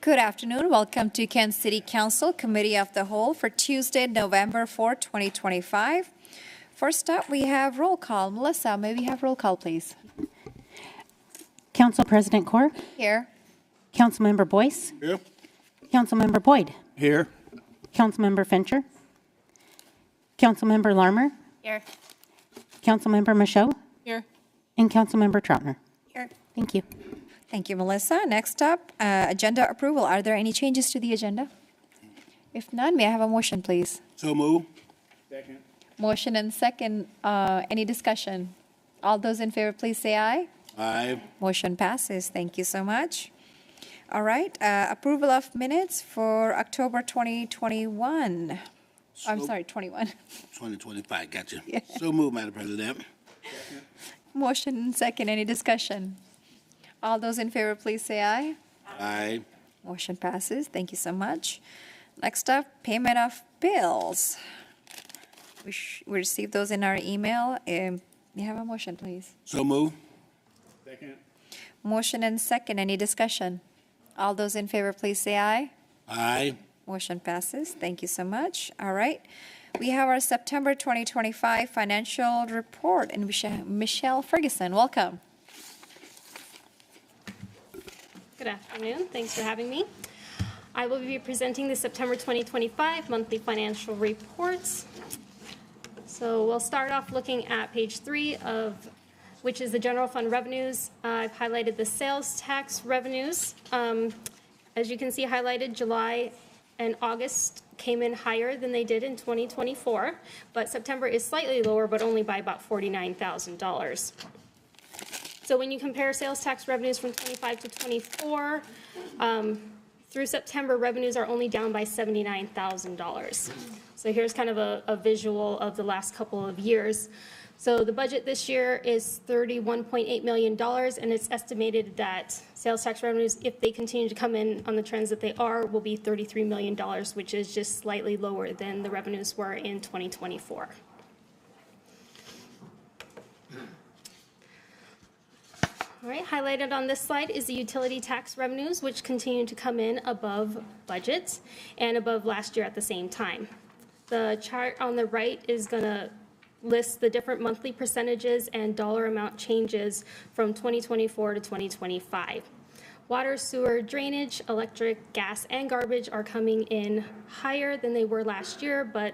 Good afternoon. Welcome to Kansas City Council Committee of the Whole for Tuesday, November 4, 2025. First up, we have roll call. Melissa, may we have roll call, please? Council President Corr. Here. Councilmember Boyce. Here. Councilmember Boyd. Here. Councilmember Fincher. Councilmember Larmer. Here. Councilmember Michaud. Here. And Councilmember Troutner. Here. Thank you. Thank you, Melissa. Next up, agenda approval. Are there any changes to the agenda? If none, may I have a motion, please? So move. Second. Motion and second. Any discussion? All those in favor, please say aye. Aye. Motion passes. Thank you so much. All right. Approval of minutes for October 2021. I'm sorry, 21. 2025. Gotcha. Yeah. So move, Madam President. Motion and second. Any discussion? All those in favor, please say aye. Aye. Motion passes. Thank you so much. Next up, payment of bills. We received those in our email. May I have a motion, please? So move. Second. Motion and second. Any discussion? All those in favor, please say aye. Aye. Motion passes. Thank you so much. All right. We have our September 2025 financial report. And Michelle Ferguson, welcome. Good afternoon. Thanks for having me. I will be presenting the September 2025 monthly financial reports. So we'll start off looking at page 3 of which is the general fund revenues. I've highlighted the sales tax revenues. As you can see highlighted, July and August came in higher than they did in 2024, but September is slightly lower, but only by about $49,000. So when you compare sales tax revenues from 25 to 24, through September, revenues are only down by $79,000. So here's kind of a visual of the last couple of years. So the budget this year is $31.8 million, and it's estimated that sales tax revenues, if they continue to come in on the trends that they are, will be $33 million, which is just slightly lower than the revenues were in 2024. All right, highlighted on this slide is the utility tax revenues, which continue to come in above budget and above last year at the same time. The chart on the right is going to list the different monthly percentages and dollar amount changes from 2024 to 2025. Water, sewer, drainage, electric, gas, and garbage are coming in higher than they were last year, but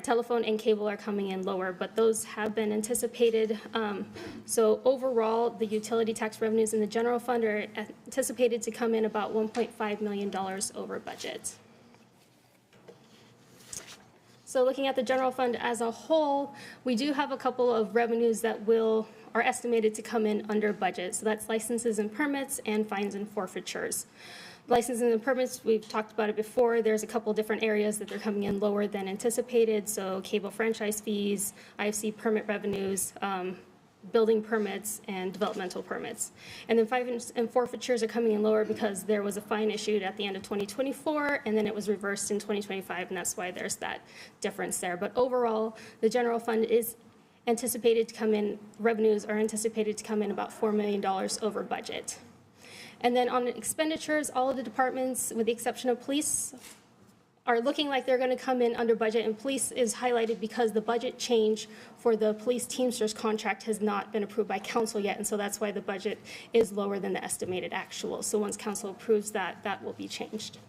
telephone and cable are coming in lower, but those have been anticipated. So overall, the utility tax revenues in the general fund are anticipated to come in about $1.5 million over budget. So looking at the general fund as a whole, we do have a couple of revenues that are estimated to come in under budget. So that's licenses and permits and fines and forfeitures. Licenses and permits, we've talked about it before. There's a couple different areas that they're coming in lower than anticipated. So cable franchise fees, IFC permit revenues, building permits, and developmental permits. And then fines and forfeitures are coming in lower because there was a fine issued at the end of 2024, and then it was reversed in 2025, and that's why there's that difference there. But overall, the general fund is anticipated to come in, revenues are anticipated to come in about $4 million over budget. And then on expenditures, all of the departments, with the exception of police, are looking like they're going to come in under budget, and police is highlighted because the budget change for the police Teamsters contract has not been approved by council yet, and so that's why the budget is lower than the estimated actual. So once council approves that, that will be changed.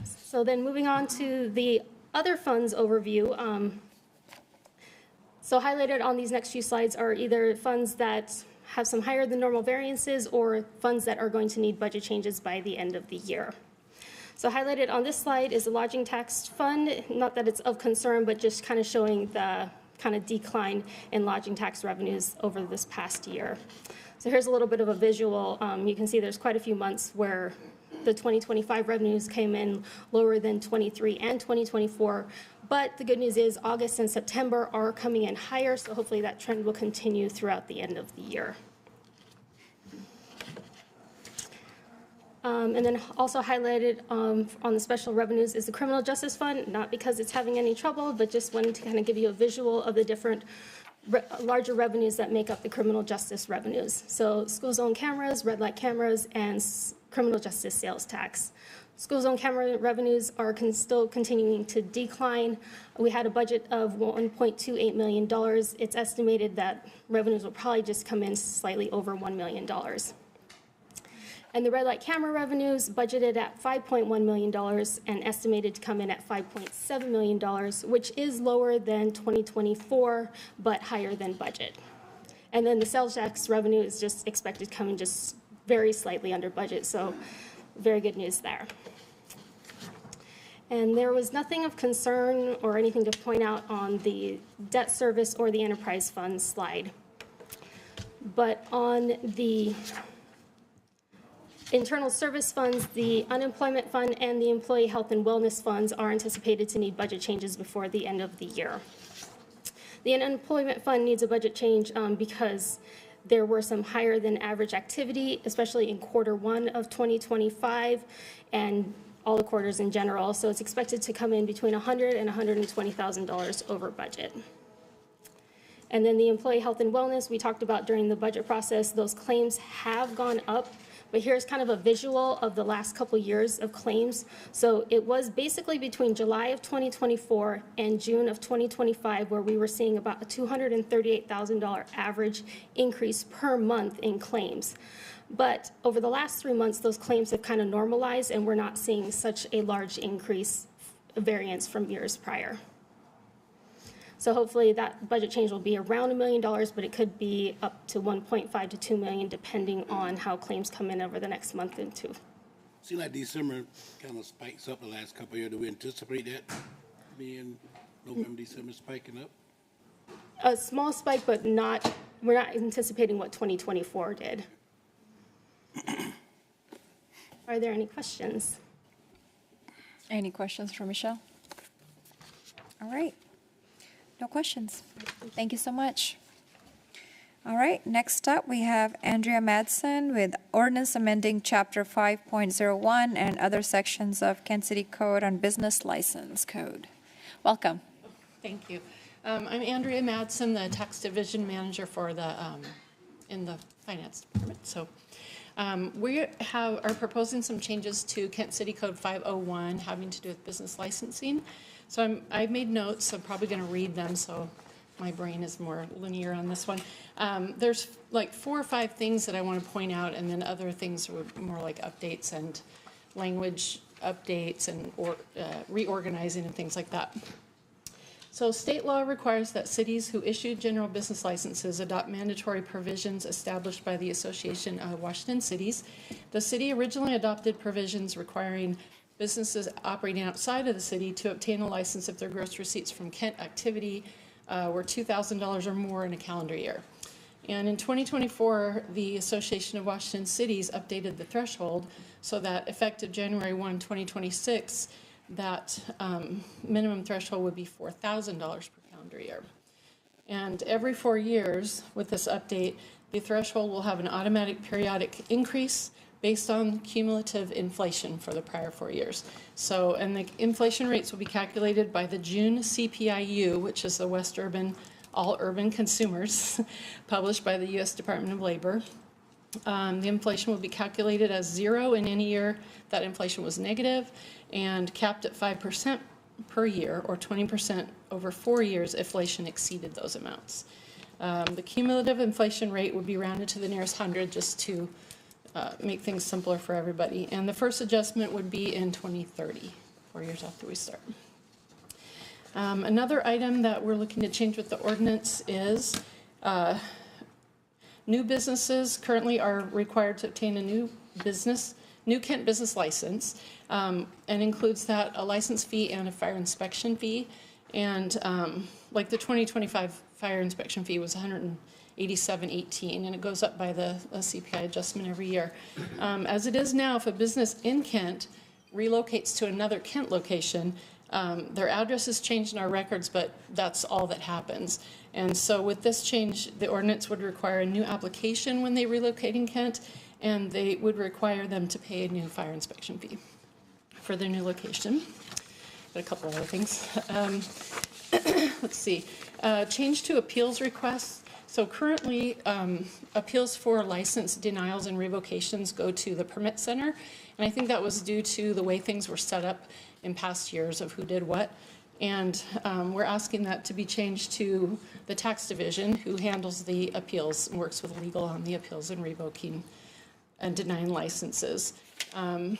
So then moving on to the other funds overview. So highlighted on these next few slides are either funds that have some higher than normal variances or funds that are going to need budget changes by the end of the year. So highlighted on this slide is the lodging tax fund. Not that it's of concern, but just kind of showing the kind of decline in lodging tax revenues over this past year. So here's a little bit of a visual. You can see there's quite a few months where the 2025 revenues came in lower than 23 and 2024. But the good news is August and September are coming in higher, so hopefully that trend will continue throughout the end of the year. And then also highlighted on the special revenues is the criminal justice fund, not because it's having any trouble, but just wanted to kind of give you a visual of the different larger revenues that make up the criminal justice revenues. So school zone cameras, red light cameras, and criminal justice sales tax. School zone camera revenues are still continuing to decline. We had a budget of $1.28 million. It's estimated that revenues will probably just come in slightly over $1 million. And the red light camera revenues budgeted at $5.1 million and estimated to come in at $5.7 million, which is lower than 2024, but higher than budget. And then the sales tax revenue is just expected to come in just very slightly under budget, so very good news there. And there was nothing of concern or anything to point out on the debt service or the enterprise fund slide. But on the internal service funds, the unemployment fund and the employee health and wellness funds are anticipated to need budget changes before the end of the year. The unemployment fund needs a budget change because there were some higher than average activity, especially in Q1 of 2025 and all the quarters in general. So it's expected to come in between $100,000 and $120,000 over budget. And then the employee health and wellness, we talked about during the budget process, those claims have gone up. But here's kind of a visual of the last couple years of claims. So it was basically between July of 2024 and June of 2025 where we were seeing about a $238,000 average increase per month in claims. But over the last 3 months, those claims have kind of normalized and we're not seeing such a large increase variance from years prior. So hopefully that budget change will be around $1 million, but it could be up to 1.5 to 2 million depending on how claims come in over the next month or two. Seems like December kind of spikes up the last couple of years. Do we anticipate that being November, December spiking up? A small spike, but we're not anticipating what 2024 did. Are there any questions? Any questions for Michelle? All right. No questions. Thank you so much. All right, next up, we have Andrea Madsen with ordinance amending Chapter 5.01 and other sections of Kansas City Code on Business License Code. Welcome. Thank you. I'm Andrea Madsen, the Tax Division Manager for the, in the Finance Department. So we are proposing some changes to Kent City Code 501 having to do with business licensing. So I made notes, so I'm probably going to read them, so my brain is more linear on this one. There's like 4 or 5 things that I want to point out, and then other things were more like updates and language updates and reorganizing and things like that. So state law requires that cities who issue general business licenses adopt mandatory provisions established by the Association of Washington Cities. The city originally adopted provisions requiring businesses operating outside of the city to obtain a license if their gross receipts from Kent activity were $2,000 or more in a calendar year. And in 2024, the Association of Washington Cities updated the threshold so that effective January 1, 2026, that minimum threshold would be $4,000 per calendar year. And every 4 years with this update, the threshold will have an automatic periodic increase based on cumulative inflation for the prior 4 years. So, and the inflation rates will be calculated by the June CPIU, which is the West Urban All Urban Consumers, published by the U.S. Department of Labor. The inflation will be calculated as 0 in any year that inflation was negative, and capped at 5% per year, or 20% over 4 years if inflation exceeded those amounts. The cumulative inflation rate would be rounded to the nearest 100 just to make things simpler for everybody. And the first adjustment would be in 2030, 4 years after we start. Another item that we're looking to change with the ordinance is new businesses currently are required to obtain a new Kent business license, and includes that a license fee and a fire inspection fee. And like the 2025 fire inspection fee was $187.18, and it goes up by the CPI adjustment every year. As it is now, if a business in Kent relocates to another Kent location, their address is changed in our records, but that's all that happens. And so with this change, the ordinance would require a new application when they relocate in Kent, and they would require them to pay a new fire inspection fee for their new location. Got a couple other things. Let's see. Change to appeals requests. So currently, appeals for license denials and revocations go to the permit center. And I think that was due to the way things were set up in past years of who did what. And we're asking that to be changed to the tax division, who handles the appeals and works with legal on the appeals and revoking and denying licenses.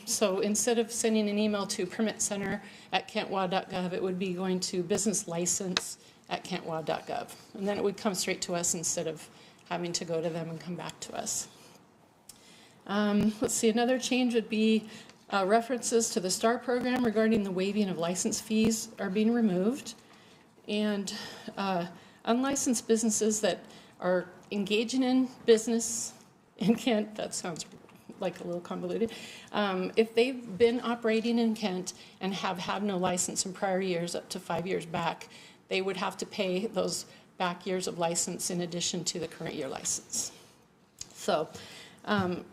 So instead of sending an email to permitcenter@kentwa.gov, it would be going to businesslicense@kentwa.gov. And then it would come straight to us instead of having to go to them and come back to us. Let's see, another change would be references to the STAR program regarding the waiving of license fees are being removed. And unlicensed businesses that are engaging in business in Kent, that sounds like a little convoluted. If they've been operating in Kent and have had no license in prior years, up to 5 years back, they would have to pay those back years of license in addition to the current year license. So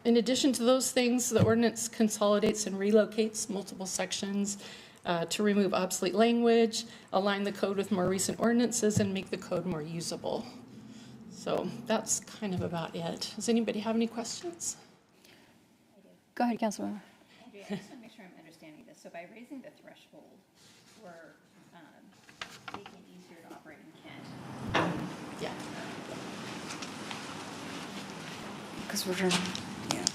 in addition to those things, the ordinance consolidates and relocates multiple sections to remove obsolete language, align the code with more recent ordinances, and make the code more usable. So that's kind of about it. Does anybody have any questions? Go ahead, Councilmember. Andrea, I just want to make sure I'm understanding this. So by raising the threshold, we're making it easier to operate in Kent. Yeah. Because we're trying, yeah.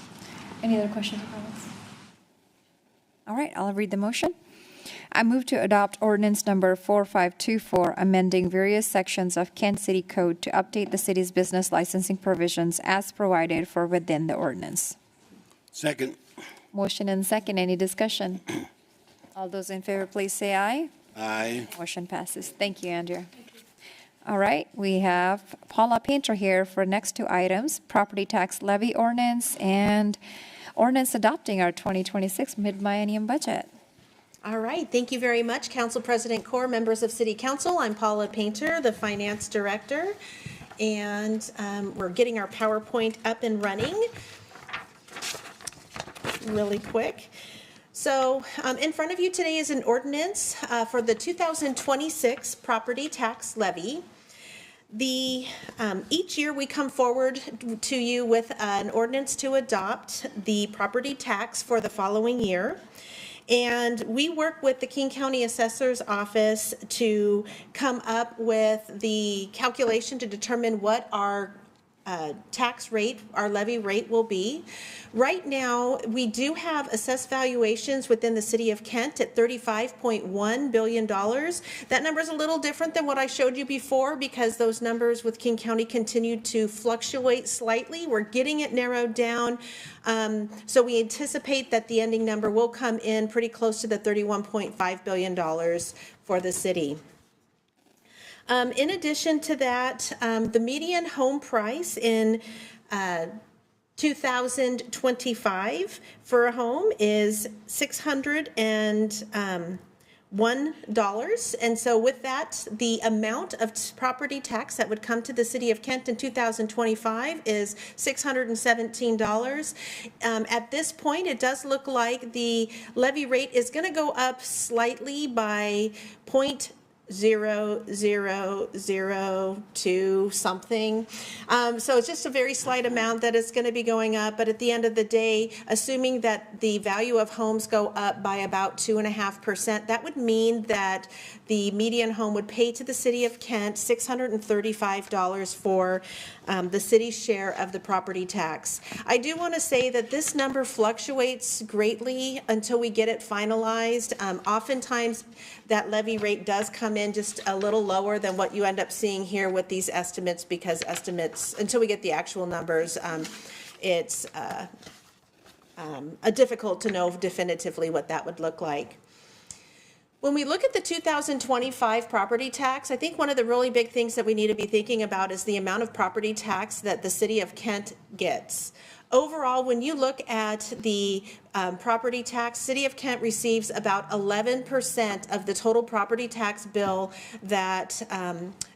Any other questions or comments? All right, I'll read the motion. I move to adopt ordinance number 4524, amending various sections of Kent City Code to update the city's business licensing provisions as provided for within the ordinance. Second. Motion and second. Any discussion? All those in favor, please say aye. Aye. Motion passes. Thank you, Andrea. All right, we have Paula Painter here for next two items, property tax levy ordinance and ordinance adopting our 2026 mid-millennium budget. All right, thank you very much, Council President Corr, members of City Council. I'm Paula Painter, the Finance Director, and we're getting our PowerPoint up and running really quick. So in front of you today is an ordinance for the 2026 property tax levy. Each year we come forward to you with an ordinance to adopt the property tax for the following year. And we work with the King County Assessor's Office to come up with the calculation to determine what our tax rate, our levy rate will be. Right now, we do have assessed valuations within the city of Kent at $35.1 billion. That number is a little different than what I showed you before because those numbers with King County continue to fluctuate slightly. We're getting it narrowed down. So we anticipate that the ending number will come in pretty close to the $31.5 billion for the city. In addition to that, the median home price in 2025 for a home is $601. And so with that, the amount of property tax that would come to the city of Kent in 2025 is $617. At this point, it does look like the levy rate is going to go up slightly by 0.0002 something. So it's just a very slight amount that is going to be going up. But at the end of the day, assuming that the value of homes go up by about 2.5%, that would mean that the median home would pay to the city of Kent $635 for the city's share of the property tax. I do want to say that this number fluctuates greatly until we get it finalized. Oftentimes, that levy rate does come in just a little lower than what you end up seeing here with these estimates, because estimates, until we get the actual numbers, it's difficult to know definitively what that would look like. When we look at the 2025 property tax, I think one of the really big things that we need to be thinking about is the amount of property tax that the city of Kent gets. Overall, when you look at the property tax, City of Kent receives about 11% of the total property tax bill that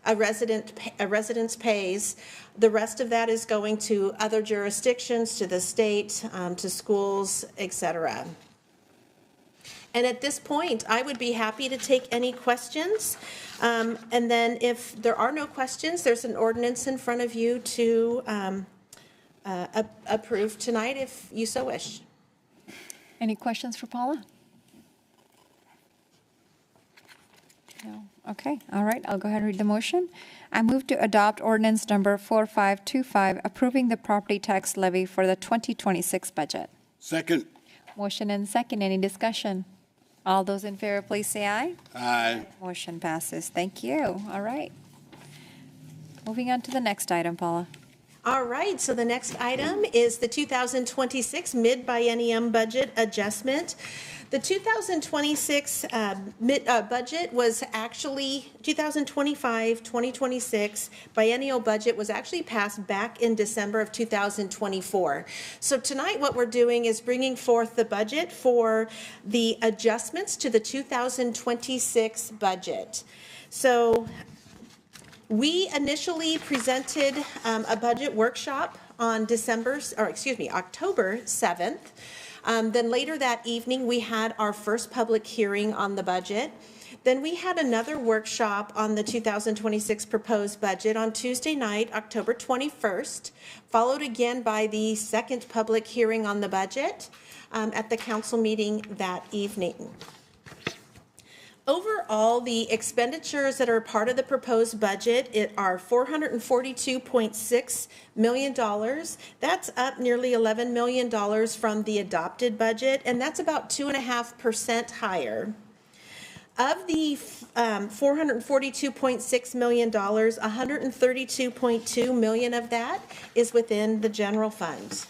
a residence pays. The rest of that is going to other jurisdictions, to the state, to schools, etc. And at this point, I would be happy to take any questions. And then if there are no questions, there's an ordinance in front of you to approve tonight if you so wish. Any questions for Paula? No. Okay. All right. I'll go ahead and read the motion. I move to adopt ordinance number 4525, approving the property tax levy for the 2026 budget. Second. Motion and second. Any discussion? All those in favor, please say aye. Aye. Motion passes. Thank you. All right. Moving on to the next item, Paula. All right, so the next item is the 2026 mid-biennium budget adjustment. The 2026 budget was actually, 2025-2026 biennial budget was actually passed back in December of 2024. So tonight what we're doing is bringing forth the budget for the adjustments to the 2026 budget. So we initially presented a budget workshop on October 7th. Then later that evening, we had our first public hearing on the budget. Then we had another workshop on the 2026 proposed budget on Tuesday night, October 21st, followed again by the second public hearing on the budget at the council meeting that evening. Overall, the expenditures that are part of the proposed budget are $442.6 million. That's up nearly $11 million from the adopted budget, and that's about 2.5% higher. Of the $442.6 million, $132.2 million of that is within the general fund.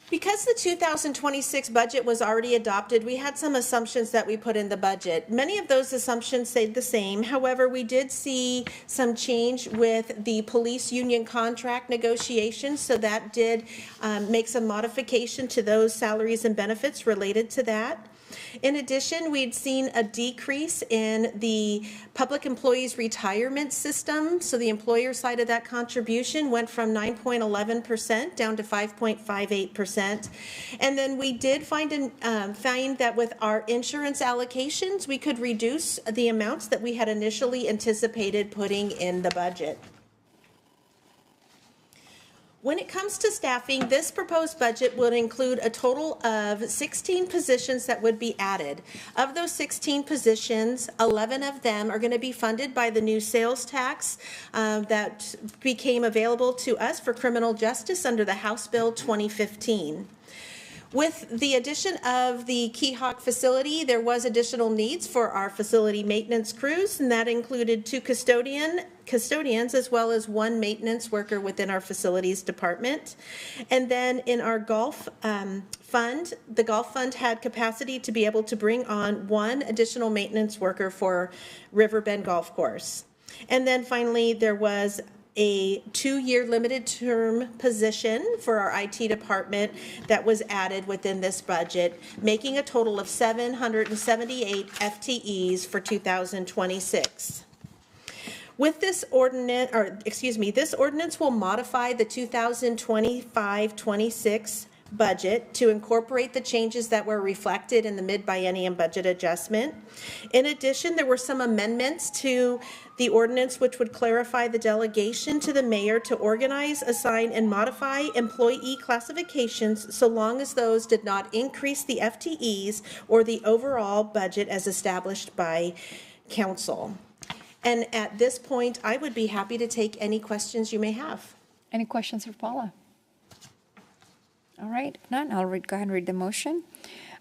Because the 2026 budget was already adopted, we had some assumptions that we put in the budget. Many of those assumptions stayed the same. However, we did see some change with the police union contract negotiations, so that did make some modification to those salaries and benefits related to that. In addition, we'd seen a decrease in the public employees retirement system. So the employer side of that contribution went from 9.11% down to 5.58%. And then we did find that with our insurance allocations, we could reduce the amounts that we had initially anticipated putting in the budget. When it comes to staffing, this proposed budget would include a total of 16 positions that would be added. Of those 16 positions, 11 of them are going to be funded by the new sales tax that became available to us for criminal justice under the House Bill 2015. With the addition of the Keyhawk facility, there was additional needs for our facility maintenance crews, and that included 2 custodians as well as 1 maintenance worker within our facilities department. And then in our golf fund, the golf fund had capacity to be able to bring on 1 additional maintenance worker for Riverbend Golf Course. And then finally, there was a 2-year limited term position for our IT department that was added within this budget, making a total of 778 FTEs for 2026. With this ordinance, this ordinance will modify the 2025-26 budget to incorporate the changes that were reflected in the mid-biennium budget adjustment. In addition, there were some amendments to the ordinance which would clarify the delegation to the mayor to organize, assign, and modify employee classifications so long as those did not increase the FTEs or the overall budget as established by council. And at this point, I would be happy to take any questions you may have. Any questions for Paula? All right, if none, I'll go ahead and read the motion.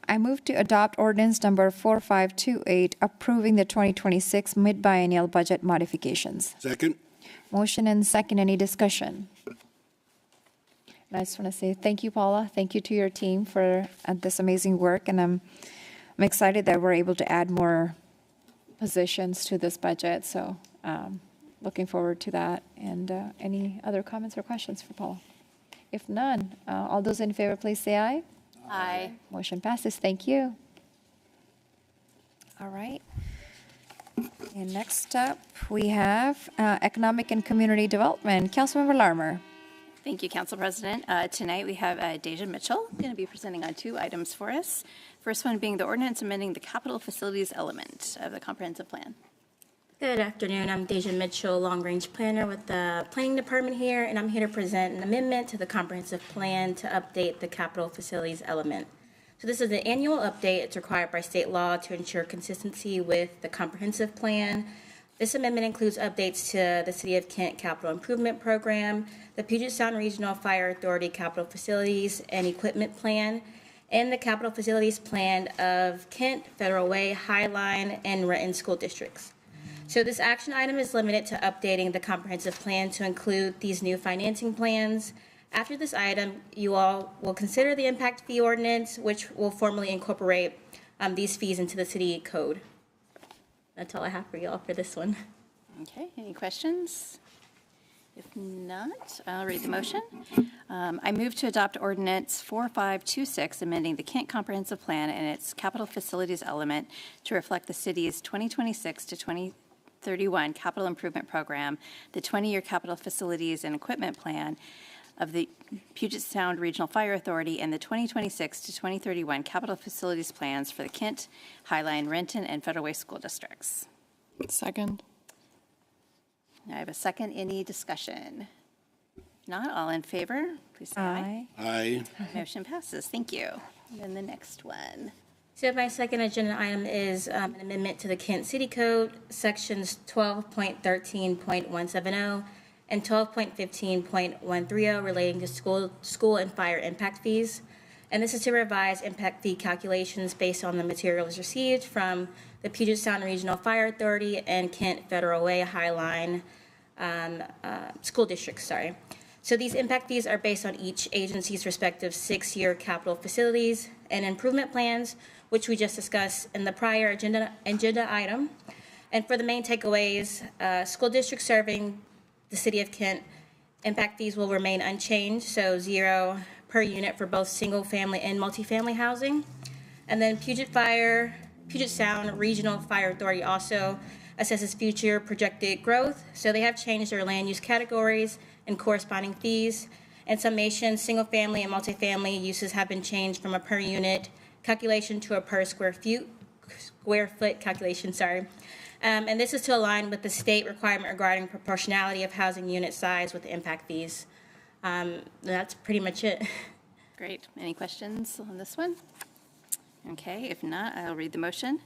I move to adopt ordinance number 4528, approving the 2026 mid-biennial budget modifications. Second? Motion and second, any discussion? And I just want to say thank you, Paula. Thank you to your team for this amazing work, and I'm excited that we're able to add more positions to this budget, so looking forward to that. And any other comments or questions for Paula? If none, all those in favor, please say aye. Aye. Motion passes. Thank you. All right. And next up, we have Economic and Community Development. Councilmember Larmer. Thank you, Council President. Tonight we have Deja Mitchell going to be presenting on 2 items for us. First one being the ordinance amending the capital facilities element of the comprehensive plan. Good afternoon. I'm Deja Mitchell, Long Range Planner with the Planning Department here, and I'm here to present an amendment to the comprehensive plan to update the capital facilities element. So this is an annual update. It's required by state law to ensure consistency with the comprehensive plan. This amendment includes updates to the City of Kent Capital Improvement Program, the Puget Sound Regional Fire Authority Capital Facilities and Equipment Plan, and the Capital Facilities Plan of Kent, Federal Way, Highline, and Renton School Districts. So this action item is limited to updating the comprehensive plan to include these new financing plans. After this item, you all will consider the impact fee ordinance, which will formally incorporate these fees into the city code. That's all I have for you all for this one. Okay, any questions? If not, I'll read the motion. I move to adopt ordinance 4526, amending the Kent Comprehensive Plan and its capital facilities element to reflect the city's 2026 to 2031 capital improvement program, the 20-year capital facilities and equipment plan of the Puget Sound Regional Fire Authority, and the 2026 to 2031 capital facilities plans for the Kent, Highline, Renton, and Federal Way school districts. Second. I have a second. Any discussion? If not, all in favor, please say aye. Aye. Aye. Motion passes. Thank you. And then the next one. So my second agenda item is an amendment to the Kent City Code, sections 12.13.170 and 12.15.130 relating to school and fire impact fees. And this is to revise impact fee calculations based on the materials received from the Puget Sound Regional Fire Authority and Kent Federal Way Highline school districts, So these impact fees are based on each agency's respective 6-year capital facilities and improvement plans, which we just discussed in the prior agenda item. And for the main takeaways, school district serving the city of Kent, impact fees will remain unchanged, so 0 per unit for both single-family and multifamily housing. And then Puget Sound Regional Fire Authority also assesses future projected growth. So they have changed their land use categories and corresponding fees. In summation, single-family and multifamily uses have been changed from a per unit calculation to a per square foot calculation, and this is to align with the state requirement regarding proportionality of housing unit size with the impact fees. That's pretty much it. Great. Any questions on this one? Okay, if not, I'll read the motion.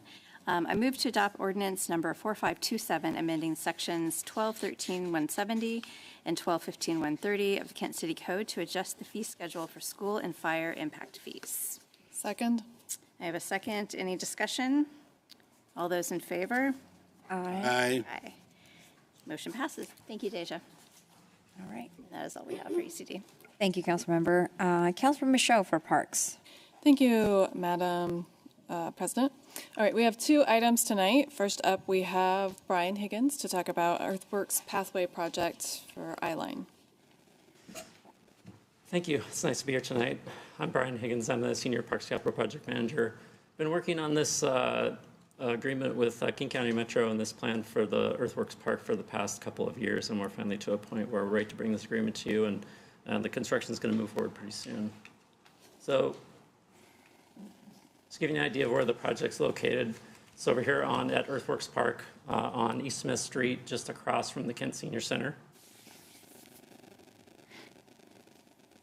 I move to adopt ordinance number 4527, amending sections 1213-170 and 1215-130 of the Kent City Code to adjust the fee schedule for school and fire impact fees. Second. I have a second. Any discussion? All those in favor? Aye. Aye. Motion passes. Thank you, Deja. All right. That is all we have for ECD. Thank you, Councilmember. Councilmember Michaud for Parks. Thank you, Madam President. All right, we have 2 items tonight. First up, we have Brian Higgins to talk about Earthworks Pathway Project for I-Line. Thank you. It's nice to be here tonight. I'm Brian Higgins. I'm the Senior Parks Capital Project Manager. Been working on this agreement with King County Metro and this plan for the Earthworks Park for the past couple of years, and we're finally to a point where we're ready to bring this agreement to you, and the construction is going to move forward pretty soon. So, just give you an idea of where the project's located. It's over here at Earthworks Park on East Smith Street, just across from the Kent Senior Center.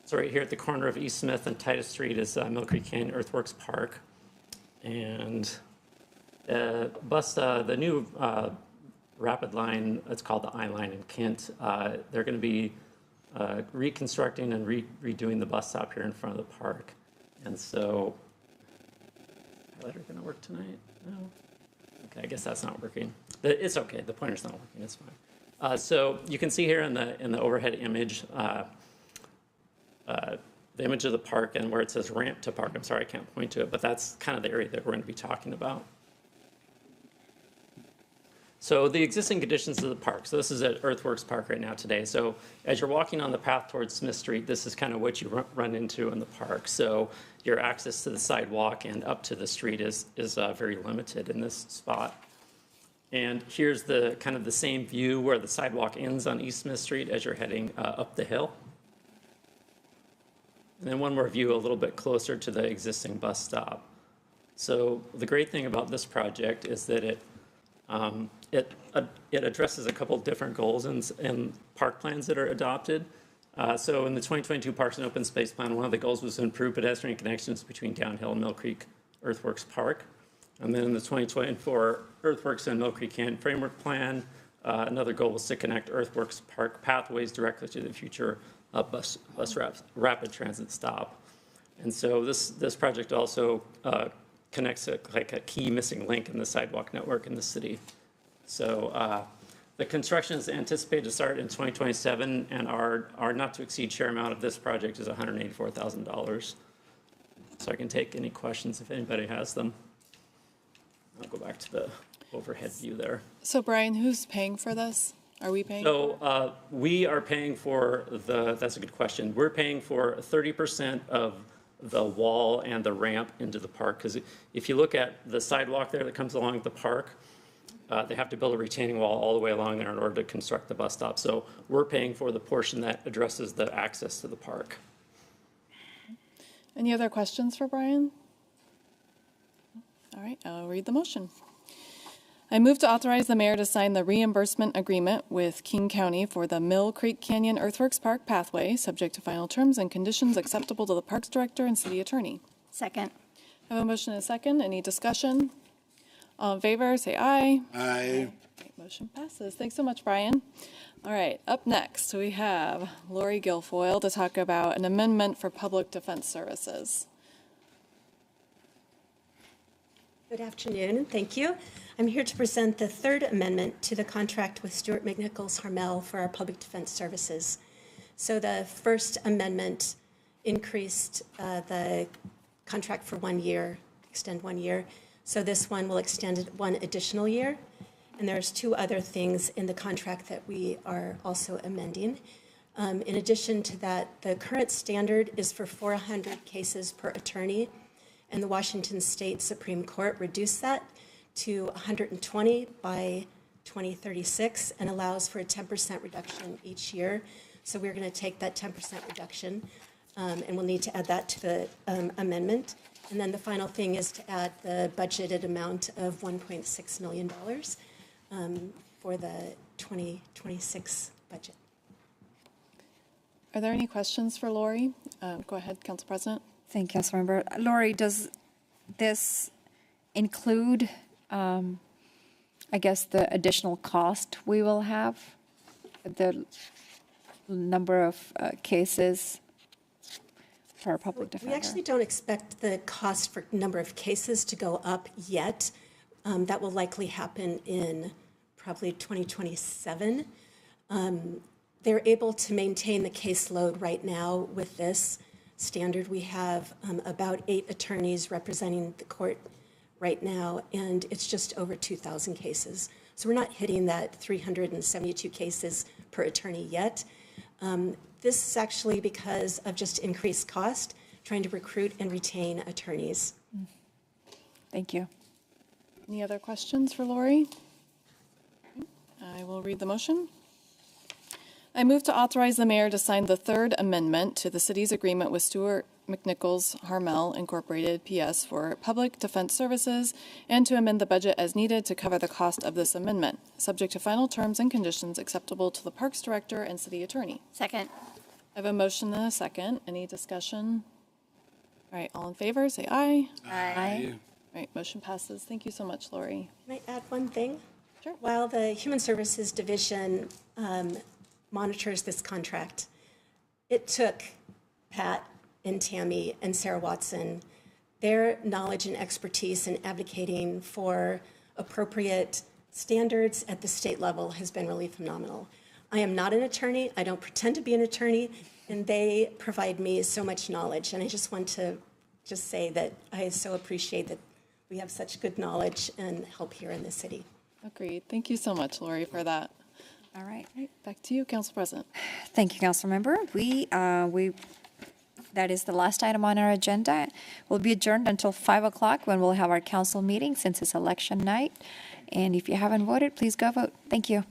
So right here at the corner of East Smith and Titus Street is Mill Creek Canyon Earthworks Park. And the new rapid line, it's called the I-Line in Kent, they're going to be reconstructing and redoing the bus stop here in front of the park. And so, highlighter going to work tonight? No? Okay, I guess that's not working. It's okay, the pointer's not working, it's fine. So you can see here in the overhead image, the image of the park and where it says ramp to park. I'm sorry, I can't point to it, but that's kind of the area that we're going to be talking about. So the existing conditions of the park. So this is at Earthworks Park right now today. So as you're walking on the path towards Smith Street, this is kind of what you run into in the park. So your access to the sidewalk and up to the street is very limited in this spot. And here's the kind of the same view where the sidewalk ends on East Smith Street as you're heading up the hill. And then one more view a little bit closer to the existing bus stop. So the great thing about this project is that it addresses a couple different goals in park plans that are adopted. So in the 2022 Parks and Open Space Plan, one of the goals was to improve pedestrian connections between Downhill and Mill Creek Earthworks Park. And then in the 2024 Earthworks and Mill Creek Canyon Framework Plan, another goal was to connect Earthworks Park pathways directly to the future bus rapid transit stop. And so this project also connects like a key missing link in the sidewalk network in the city. So the construction is anticipated to start in 2027, and our not to exceed share amount of this project is $184,000. So I can take any questions if anybody has them. I'll go back to the overhead view there. So Brian, who's paying for this? Are we paying? So we are paying for that's a good question. We're paying for 30% of the wall and the ramp into the park. Because if you look at the sidewalk there that comes along the park, they have to build a retaining wall all the way along there in order to construct the bus stop. So we're paying for the portion that addresses the access to the park. Any other questions for Brian? All right, I'll read the motion. I move to authorize the mayor to sign the reimbursement agreement with King County for the Mill Creek Canyon Earthworks Park pathway, subject to final terms and conditions acceptable to the Parks Director and City Attorney. Second. I have a motion and a second. Any discussion? All in favor, say aye. Aye. Right, motion passes. Thanks so much, Brian. All right, up next, we have Lori Guilfoyle to talk about an amendment for public defense services. Good afternoon, thank you. I'm here to present the third amendment to the contract with Stuart McNichols Harmel for our public defense services. So the first amendment increased the contract for 1 year, extend 1 year. So this one will extend it 1 additional year. And there's 2 other things in the contract that we are also amending. In addition to that, the current standard is for 400 cases per attorney, and the Washington State Supreme Court reduced that to 120 by 2036 and allows for a 10% reduction each year. So we're going to take that 10% reduction, and we'll need to add that to the amendment. And then the final thing is to add the budgeted amount of $1.6 million for the 2026 budget. Are there any questions for Lori? Go ahead, Council President. Thank you, Councilmember. Lori, does this include, I guess, the additional cost we will have? The number of cases for our public defender? We actually don't expect the cost for number of cases to go up yet. That will likely happen in probably 2027. They're able to maintain the caseload right now with this standard. We have about 8 attorneys representing the court right now, and it's just over 2,000 cases. So we're not hitting that 372 cases per attorney yet. This is actually because of just increased cost, trying to recruit and retain attorneys. Thank you. Any other questions for Lori? I will read the motion. I move to authorize the mayor to sign the 3rd amendment to the city's agreement with Stewart McNichols Harmel Incorporated, PS, for public defense services, and to amend the budget as needed to cover the cost of this amendment, subject to final terms and conditions acceptable to the Parks Director and City Attorney. Second. I have a motion and a second. Any discussion? All right, all in favor, say aye. Aye. All right, motion passes. Thank you so much, Lori. Can I add one thing? Sure. While the Human Services Division monitors this contract, it took Pat and Tammy and Sarah Watson, their knowledge and expertise in advocating for appropriate standards at the state level has been really phenomenal. I am not an attorney. I don't pretend to be an attorney, and they provide me so much knowledge. And I just want to just say that I so appreciate that we have such good knowledge and help here in the city. Agreed. Thank you so much, Lori, for that. All right. All right, back to you, Council President. Thank you, Councilmember. That is the last item on our agenda. We'll be adjourned until 5 o'clock when we'll have our council meeting since it's election night. And if you haven't voted, please go vote. Thank you.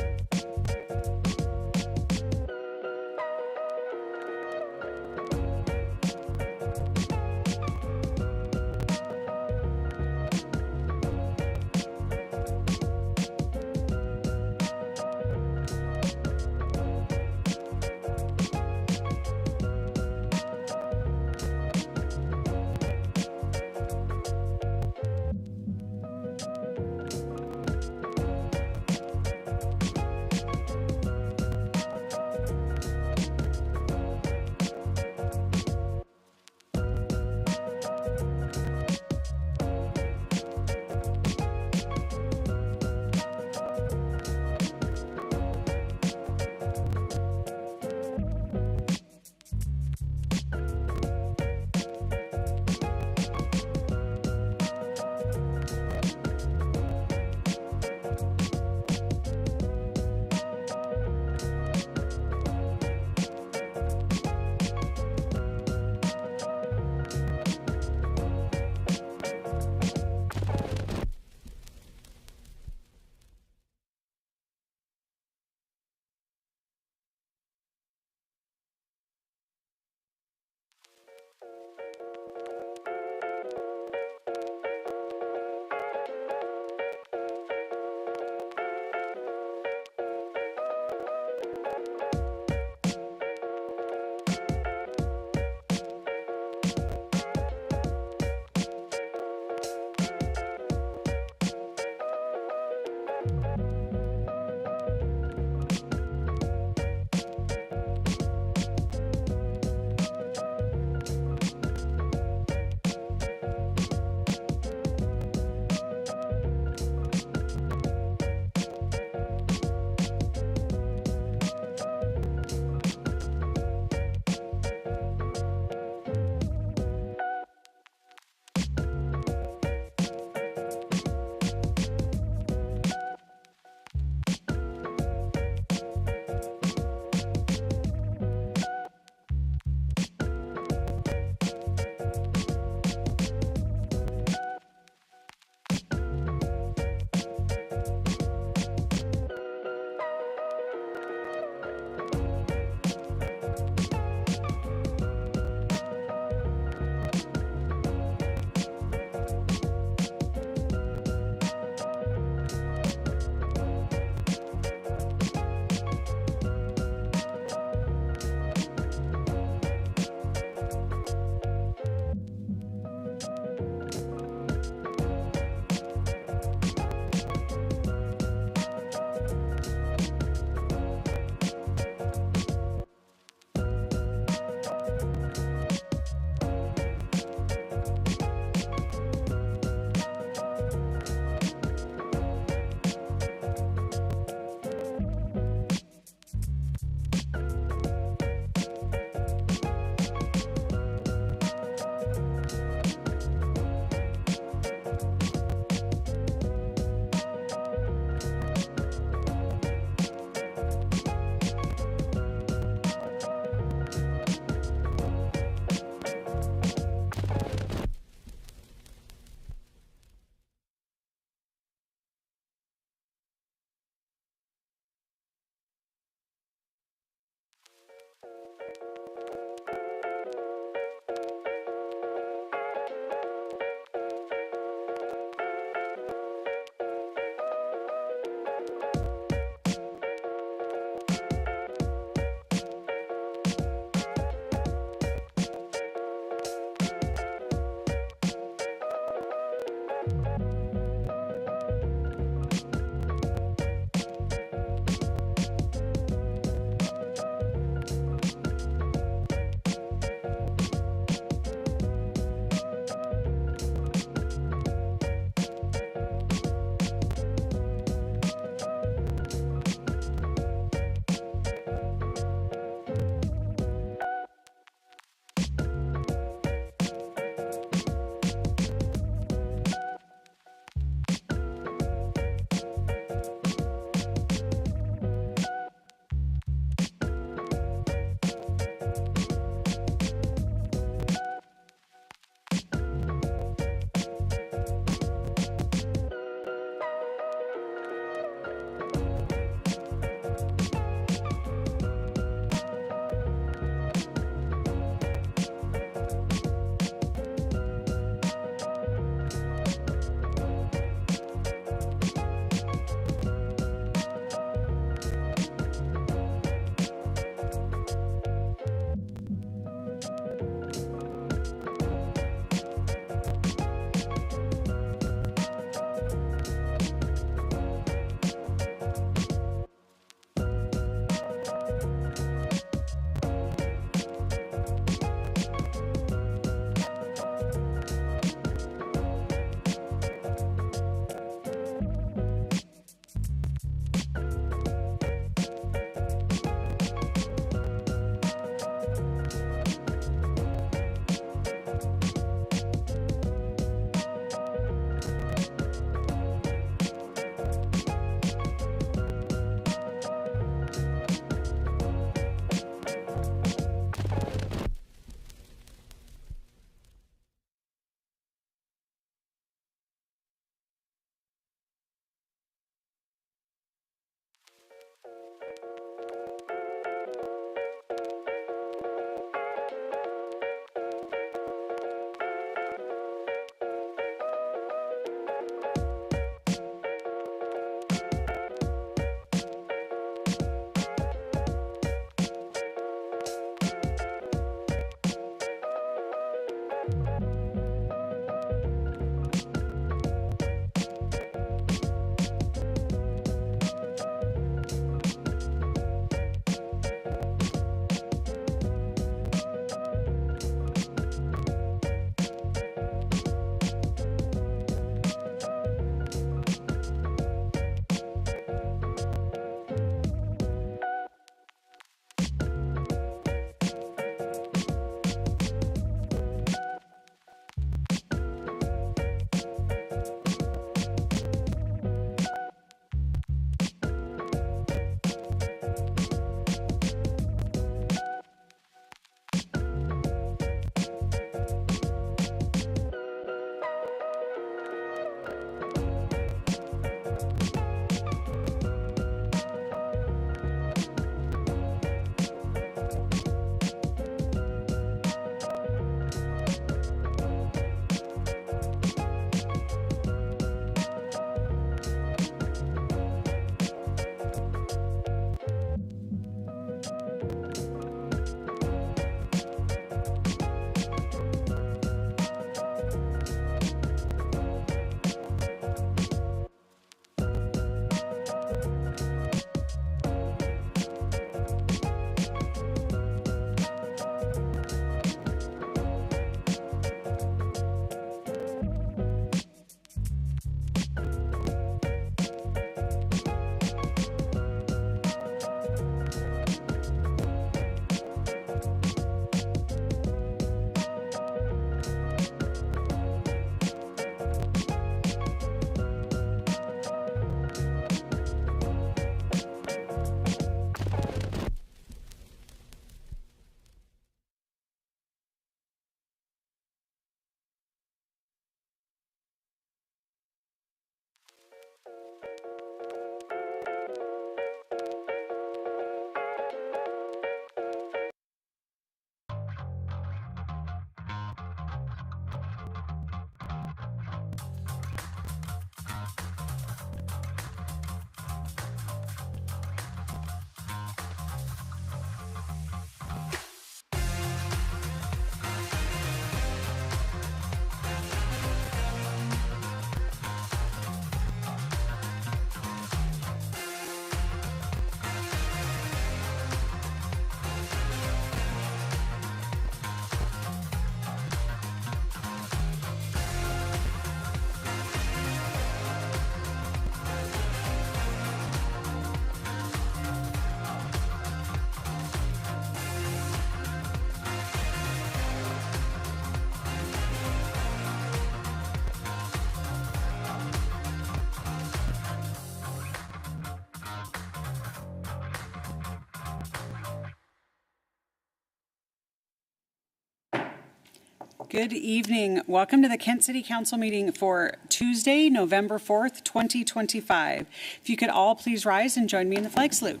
Good evening. Welcome to the Kent City Council meeting for Tuesday, November 4th, 2025. If you could all please rise and join me in the flag salute.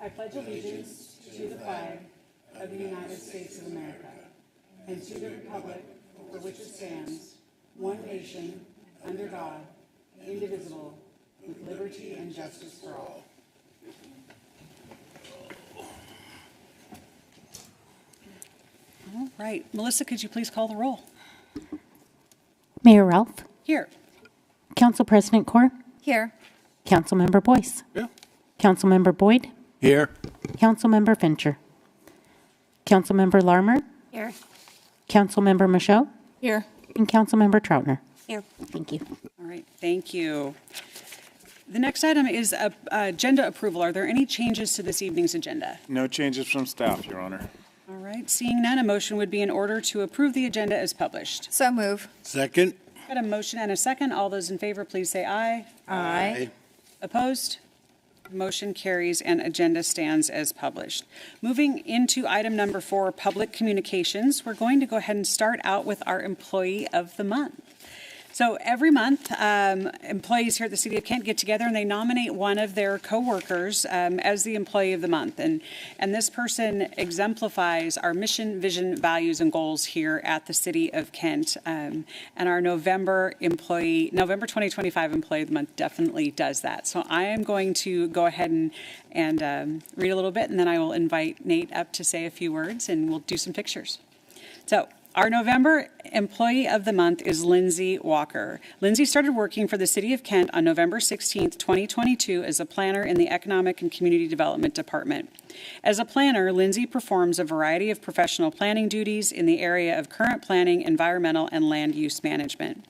I pledge allegiance to the flag of the United States of America and to the republic for which it stands, one nation, under God, indivisible, with liberty and justice for all. All right. Melissa, could you please call the roll? Mayor Ralph. Here. Council President Corr. Here. Councilmember Boyce. Yeah. Councilmember Boyd. Here. Councilmember Fincher. Councilmember Larmer. Here. Councilmember Michaud. Here. And Councilmember Troutner. Here. Thank you. All right. Thank you. The next item is agenda approval. Are there any changes to this evening's agenda? No changes from staff, Your Honor. All right. Seeing none, a motion would be in order to approve the agenda as published. So move. Second. Got a motion and a second. All those in favor, please say aye. Aye. Opposed? Motion carries and agenda stands as published. Moving into item number 4, public communications, we're going to go ahead and start out with our employee of the month. So every month, employees here at the City of Kent get together and they nominate one of their coworkers as the employee of the month. And this person exemplifies our mission, vision, values, and goals here at the City of Kent. And our November 2025 employee of the month definitely does that. So I am going to go ahead and read a little bit, and then I will invite Nate up to say a few words, and we'll do some pictures. So, our November employee of the month is Lindsay Walker. Lindsay started working for the City of Kent on November 16th, 2022 as a planner in the Economic and Community Development Department. As a planner, Lindsay performs a variety of professional planning duties in the area of current planning, environmental, and land use management.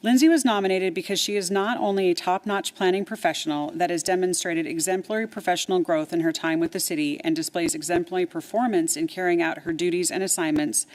Lindsay was nominated because she is not only a top-notch planning professional that has demonstrated exemplary professional growth in her time with the city and displays exemplary performance in carrying out her duties and assignments,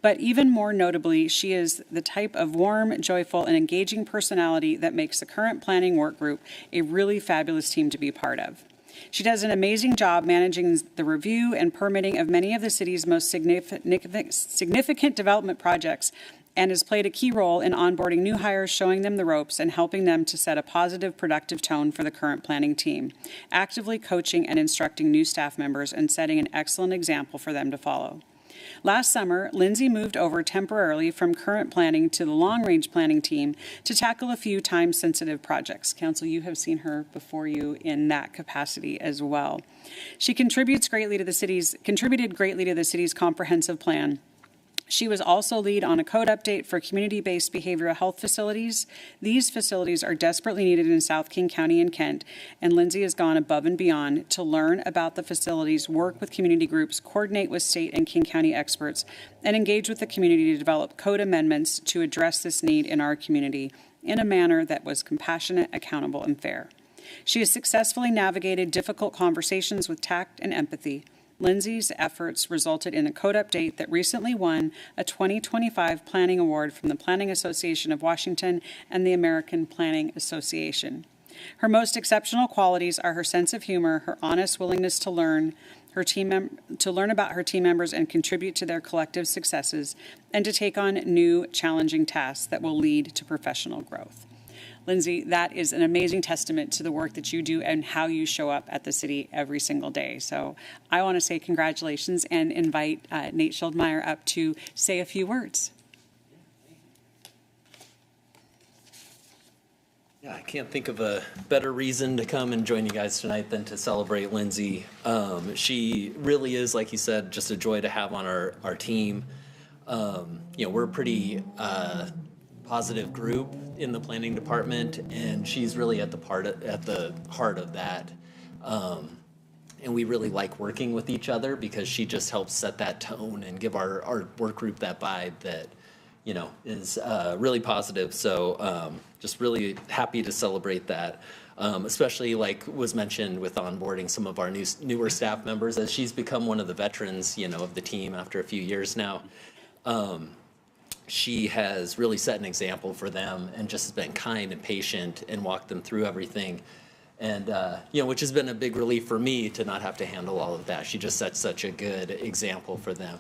but even more notably, she is the type of warm, joyful, and engaging personality that makes the current planning work group a really fabulous team to be part of. She does an amazing job managing the review and permitting of many of the city's most significant development projects and has played a key role in onboarding new hires, showing them the ropes, and helping them to set a positive, productive tone for the current planning team, actively coaching and instructing new staff members and setting an excellent example for them to follow. Last summer, Lindsay moved over temporarily from current planning to the long-range planning team to tackle a few time-sensitive projects. Council, you have seen her before you in that capacity as well. She contributed greatly to the city's comprehensive plan. She was also lead on a code update for community-based behavioral health facilities. These facilities are desperately needed in South King County and Kent, and Lindsay has gone above and beyond to learn about the facilities, work with community groups, coordinate with state and King County experts, and engage with the community to develop code amendments to address this need in our community in a manner that was compassionate, accountable, and fair. She has successfully navigated difficult conversations with tact and empathy. Lindsay's efforts resulted in a code update that recently won a 2025 Planning Award from the Planning Association of Washington and the American Planning Association. Her most exceptional qualities are her sense of humor, her honest willingness to learn, to learn about her team members and contribute to their collective successes, and to take on new, challenging tasks that will lead to professional growth. Lindsay, that is an amazing testament to the work that you do and how you show up at the city every single day. So I want to say congratulations and invite Nate Schildmeyer up to say a few words. Yeah, I can't think of a better reason to come and join you guys tonight than to celebrate Lindsay. She really is, like you said, just a joy to have on our team. We're a pretty positive group in the planning department, and she's really at the heart of that. And we really like working with each other because she just helps set that tone and give our work group that vibe that, is really positive. So just really happy to celebrate that, especially like was mentioned with onboarding some of our newer staff members, as she's become one of the veterans, of the team after a few years now. She has really set an example for them and just been kind and patient and walked them through everything. And, which has been a big relief for me to not have to handle all of that. She just sets such a good example for them.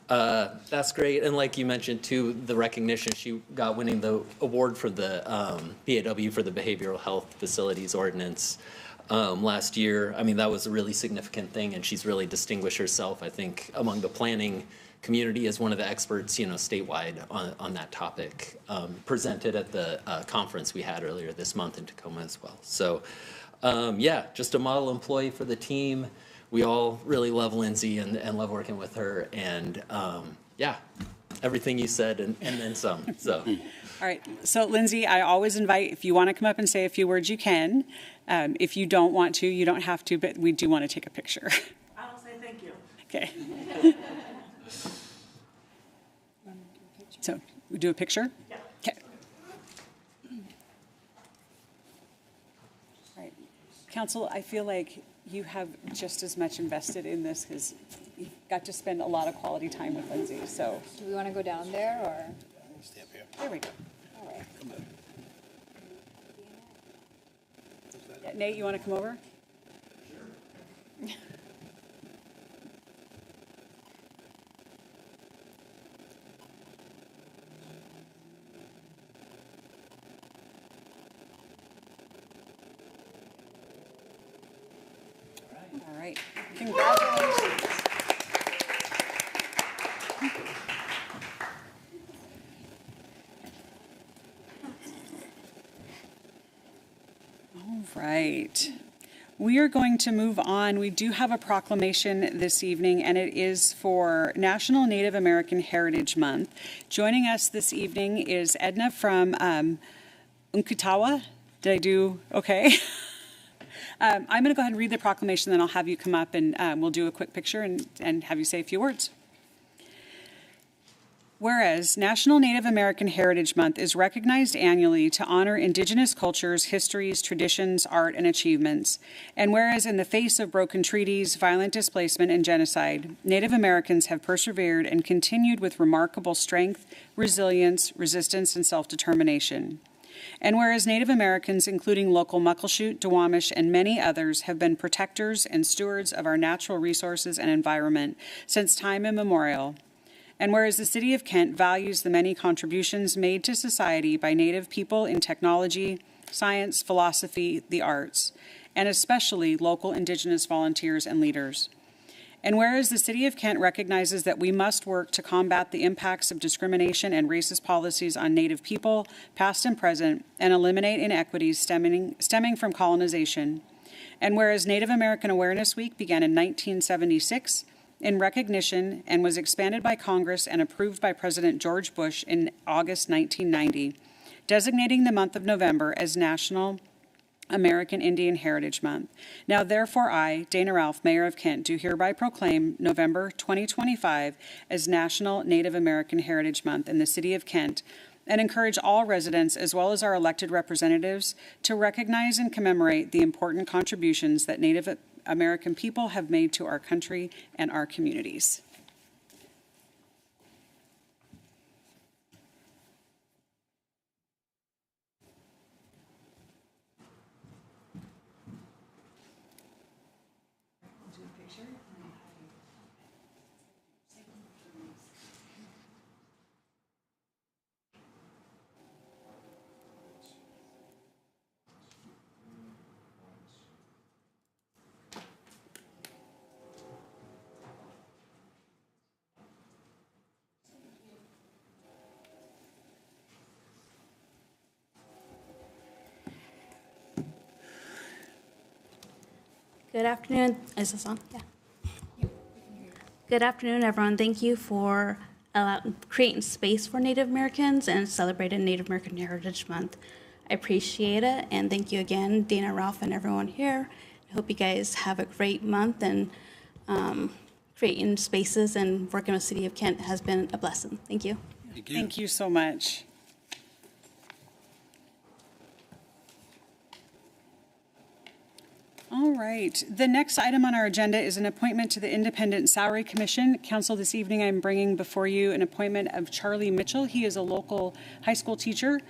That's great. And like you mentioned too, the recognition she got winning the award for the PAW for the Behavioral Health Facilities Ordinance last year. I mean, that was a really significant thing, and she's really distinguished herself, I think, among the planning community as one of the experts, statewide on that topic, presented at the conference we had earlier this month in Tacoma as well. So, just a model employee for the team. We all really love Lindsay and love working with her. And everything you said and then some. So. All right. So, Lindsay, I always invite, if you want to come up and say a few words, you can. If you don't want to, you don't have to, but we do want to take a picture. I'll say thank you. Okay. So, we do a picture? Yeah. Okay. All right. Council, I feel like you have just as much invested in this because you got to spend a lot of quality time with Lindsay. So, Do we want to go down there or? Stay up here. there we go. All right. Come on. Yeah, Nate, you want to come over? All right. Congratulations. All right. We are going to move on. We do have a proclamation this evening, and it is for National Native American Heritage Month. Joining us this evening is Edna from Unkutawa. Did I do okay? I'm going to go ahead and read the proclamation, then I'll have you come up and we'll do a quick picture and have you say a few words. Whereas National Native American Heritage Month is recognized annually to honor Indigenous cultures, histories, traditions, art, and achievements, and whereas in the face of broken treaties, violent displacement, and genocide, Native Americans have persevered and continued with remarkable strength, resilience, resistance, and self-determination. And whereas Native Americans, including local Muckleshoot, Duwamish, and many others, have been protectors and stewards of our natural resources and environment since time immemorial, and whereas the City of Kent values the many contributions made to society by Native people in technology, science, philosophy, the arts, and especially local Indigenous volunteers and leaders. And whereas the City of Kent recognizes that we must work to combat the impacts of discrimination and racist policies on Native people, past and present, and eliminate inequities stemming from colonization. And whereas Native American Awareness Week began in 1976, in recognition and was expanded by Congress and approved by President George Bush in August 1990, designating the month of November as National American Indian Heritage Month. Now, therefore, I, Dana Ralph, Mayor of Kent, do hereby proclaim November 2025 as National Native American Heritage Month in the City of Kent, and encourage all residents, as well as our elected representatives, to recognize and commemorate the important contributions that Native American people have made to our country and our communities. Good afternoon. Is this on? Yeah. Good afternoon, everyone. Thank you for creating space for Native Americans and celebrating Native American Heritage Month. I appreciate it, and thank you again, Dana, Ralph, and everyone here. I hope you guys have a great month, and creating spaces and working with City of Kent has been a blessing. Thank you. Thank you so much. All right. The next item on our agenda is an appointment to the Independent Salary Commission. Council, this evening I'm bringing before you an appointment of Charlie Mitchell. He is a local high school teacher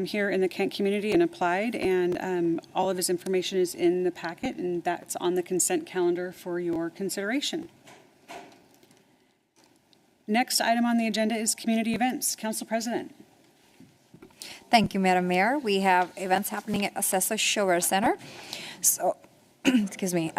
here in the Kent community and applied, and all of his information is in the packet, and that's on the consent calendar for your consideration. Next item on the agenda is community events. Council President. Thank you, Madam Mayor. We have events happening at Assessor Shower Center. So, excuse me.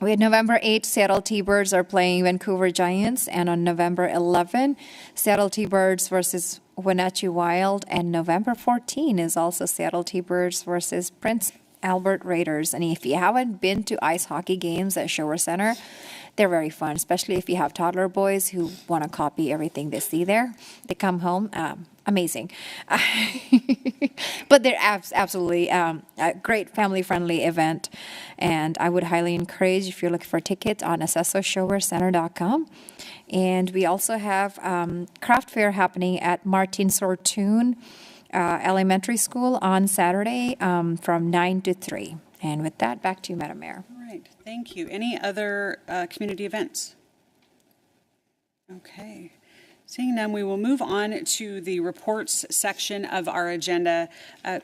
We had November 8th, Seattle T-Birds are playing Vancouver Giants, and on November 11th, Seattle T-Birds versus Wenatchee Wild, and November 14 is also Seattle T-Birds versus Prince Albert Raiders. And if you haven't been to ice hockey games at Shower Center, they're very fun, especially if you have toddler boys who want to copy everything they see there. They come home, amazing. But they're absolutely a great family-friendly event, and I would highly encourage, if you're looking for tickets, on assessorshowercenter.com. And we also have craft fair happening at Martin Sortune Elementary School on Saturday from 9 to 3. And with that, back to you, Madam Mayor. All right, thank you. Any other community events? Okay. Seeing none, we will move on to the reports section of our agenda.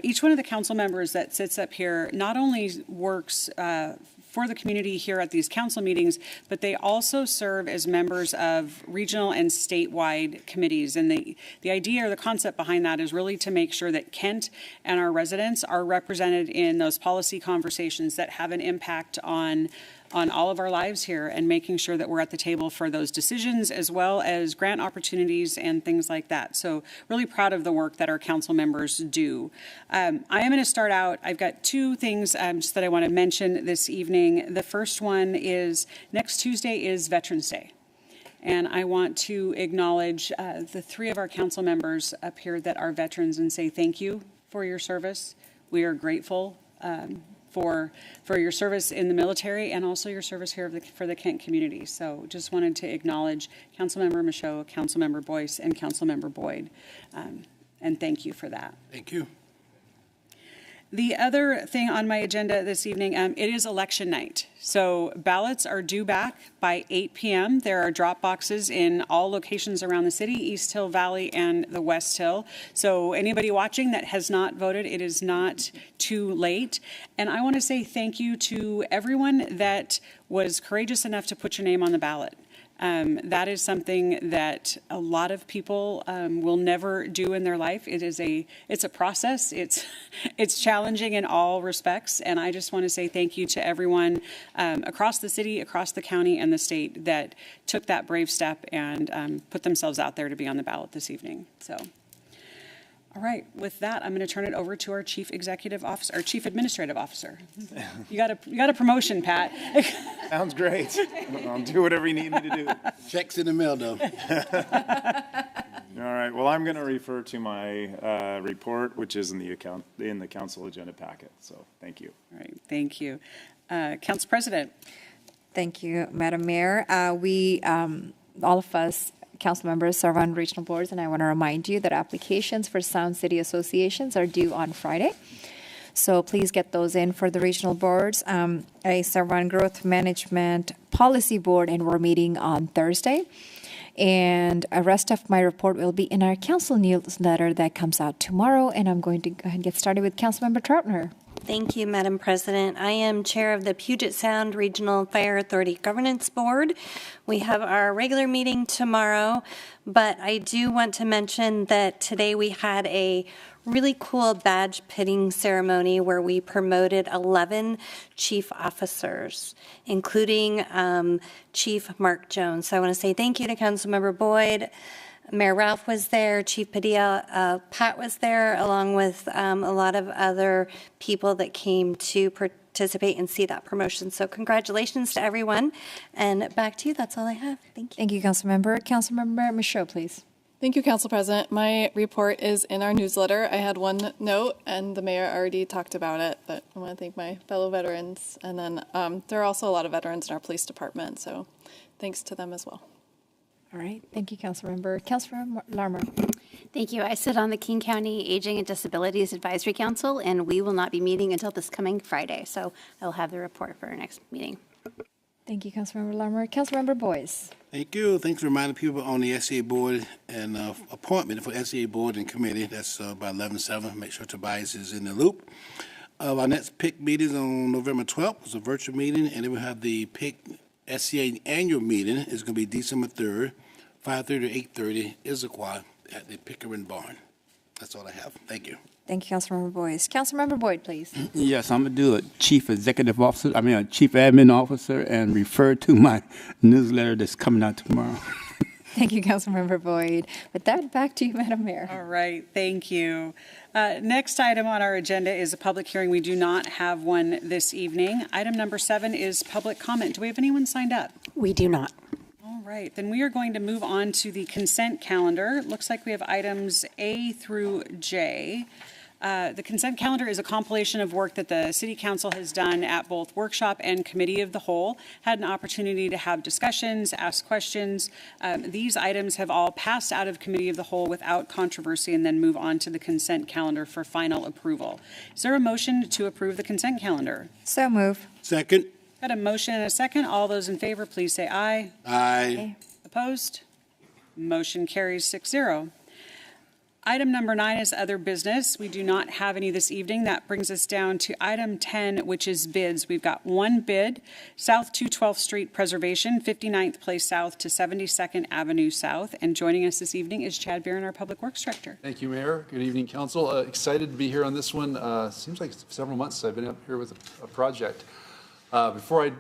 Each one of the council members that sits up here not only works for the community here at these council meetings, but they also serve as members of regional and statewide committees. And the idea or the concept behind that is really to make sure that Kent and our residents are represented in those policy conversations that have an impact on all of our lives here, and making sure that we're at the table for those decisions as well as grant opportunities and things like that. So really proud of the work that our council members do. I am going to start out, I've got two things just that I want to mention this evening. The first one is next Tuesday is Veterans Day. And I want to acknowledge the three of our council members up here that are veterans and say thank you for your service. We are grateful for your service in the military and also your service here for the Kent community. So just wanted to acknowledge Councilmember Michaud, Councilmember Boyce, and Councilmember Boyd, and thank you for that. Thank you. The other thing on my agenda this evening, it is election night. So ballots are due back by 8 p.m. There are drop boxes in all locations around the city, East Hill Valley and the West Hill. So anybody watching that has not voted, it is not too late. And I want to say thank you to everyone that was courageous enough to put your name on the ballot. That is something that a lot of people will never do in their life. It's a process. It's challenging in all respects, and I just want to say thank you to everyone across the city, across the county, and the state that took that brave step and put themselves out there to be on the ballot this evening. So. All right, with that, I'm going to turn it over to our Chief Executive Officer, our Chief Administrative Officer. You got a promotion, Pat. Sounds great. I'll do whatever you need me to do. Checks in the mail, though. All right, well, I'm going to refer to my report, which is in the council agenda packet. So thank you. All right, thank you. Council President. Thank you, Madam Mayor. We, all of us, council members serve on regional boards, and I want to remind you that applications for Sound City associations are due on Friday. So please get those in for the regional boards. I serve on Growth Management Policy Board, and we're meeting on Thursday. And the rest of my report will be in our council newsletter that comes out tomorrow. And I'm going to go ahead and get started with Councilmember Troutner. Thank you, Madam President. I am chair of the Puget Sound Regional Fire Authority Governance Board. We have our regular meeting tomorrow, but I do want to mention that today we had a really cool badge pitting ceremony where we promoted 11 chief officers, including Chief Mark Jones. So I want to say thank you to Councilmember Boyd. Mayor Ralph was there, Chief Padilla, Pat was there, along with a lot of other people that came to participate and see that promotion. So congratulations to everyone. And back to you. That's all I have. Thank you. Thank you, Councilmember. Councilmember Michaud, please. Thank you, Council President. My report is in our newsletter. I had one note, and the mayor already talked about it, but I want to thank my fellow veterans. And then there are also a lot of veterans in our police department, so thanks to them as well. All right, thank you, Councilmember. Councilmember Larmer. Thank you. I sit on the King County Aging and Disabilities Advisory Council, and we will not be meeting until this coming Friday. So I will have the report for our next meeting. Thank you, Councilmember Larmer. Councilmember Boyce. Thank you. Thanks for reminding people on the SCA board and appointment for SCA board and committee. That's by 11/7. Make sure Tobias is in the loop. Our next PIC meeting is on November 12th. It's a virtual meeting, and then we have the PIC SCA annual meeting. It's going to be December 3rd, 5:30 to 8:30, Issaquah at the Pickering Barn. That's all I have. Thank you. Thank you, Councilmember Boyce. Councilmember Boyd, please. Yes, I'm going to do a chief executive officer, a chief admin officer, and refer to my newsletter that's coming out tomorrow. Thank you, Councilmember Boyd. With that, back to you, Madam Mayor. All right, thank you. Next item on our agenda is a public hearing. We do not have one this evening. Item number 7 is public comment. Do we have anyone signed up? We do not. All right, then we are going to move on to the consent calendar. Looks like we have items A through J. The consent calendar is a compilation of work that the City Council has done at both workshop and committee of the whole, had an opportunity to have discussions, ask questions. These items have all passed out of committee of the whole without controversy and then move on to the consent calendar for final approval. Is there a motion to approve the consent calendar? So move. Second. Got a motion and a second. All those in favor, please say aye. Aye. Opposed? Motion carries 6-0. Item number 9 is other business. We do not have any this evening. That brings us down to item 10, which is bids. We've got one bid, South 212th Street Preservation, 59th Place South to 72nd Avenue South. And joining us this evening is Chad Barron, our Public Works Director. Thank you, Mayor. Good evening, Council. Excited to be here on this one. Seems like several months I've been up here with a project. Before I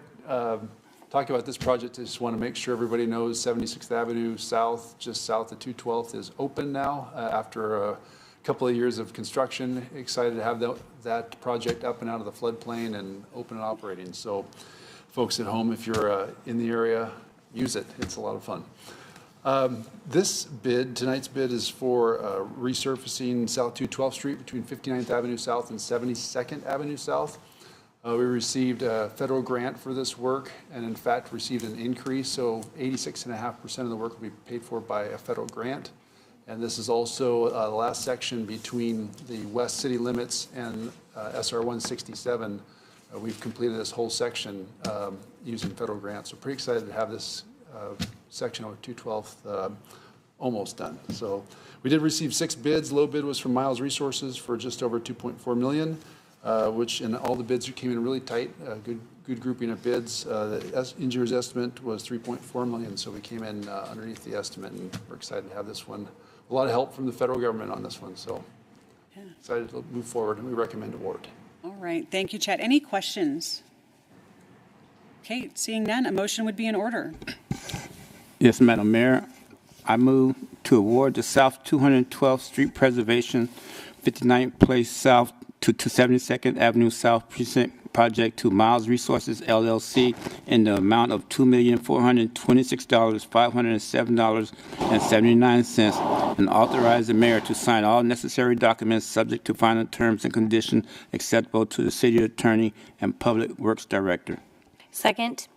talk about this project, I just want to make sure everybody knows 76th Avenue South, just south of 212th, is open now after a couple of years of construction. Excited to have that project up and out of the floodplain and open and operating. So folks at home, if you're in the area, use it. It's a lot of fun. Tonight's bid is for resurfacing South 212th Street between 59th Avenue South and 72nd Avenue South. We received a federal grant for this work and in fact received an increase, so 86.5% of the work will be paid for by a federal grant. And this is also the last section between the west city limits and SR 167. We've completed this whole section using federal grants. So pretty excited to have this section of 212th almost done. So we did receive 6 bids. Low bid was from Miles Resources for just over $2.4 million. Which in all the bids came in really tight, good grouping of bids. The engineer's estimate was $3.4 million, so we came in underneath the estimate, and we're excited to have this one. A lot of help from the federal government on this one, so excited to move forward, and we recommend award. All right, thank you, Chad. Any questions? Okay, seeing none, a motion would be in order. Yes, Madam Mayor. I move to award the South 212th Street Preservation, 59th Place South to 72nd Avenue South Precinct project to Miles Resources, LLC, in the amount of $2,426,507.79, and authorize the mayor to sign all necessary documents subject to final terms and conditions acceptable to the city attorney and public works director. Second.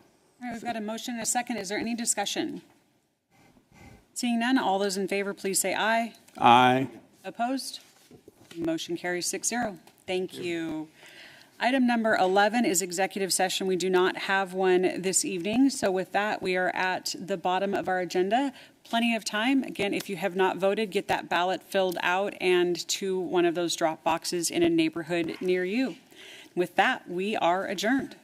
All right, we've got a motion and a second. Is there any discussion? Seeing none, all those in favor, please say aye. Aye. Opposed? Motion carries 6-0. Thank you. Item number 11 is executive session. We do not have one this evening. So with that, we are at the bottom of our agenda. Plenty of time. Again, if you have not voted, get that ballot filled out and to one of those drop boxes in a neighborhood near you. With that, we are adjourned.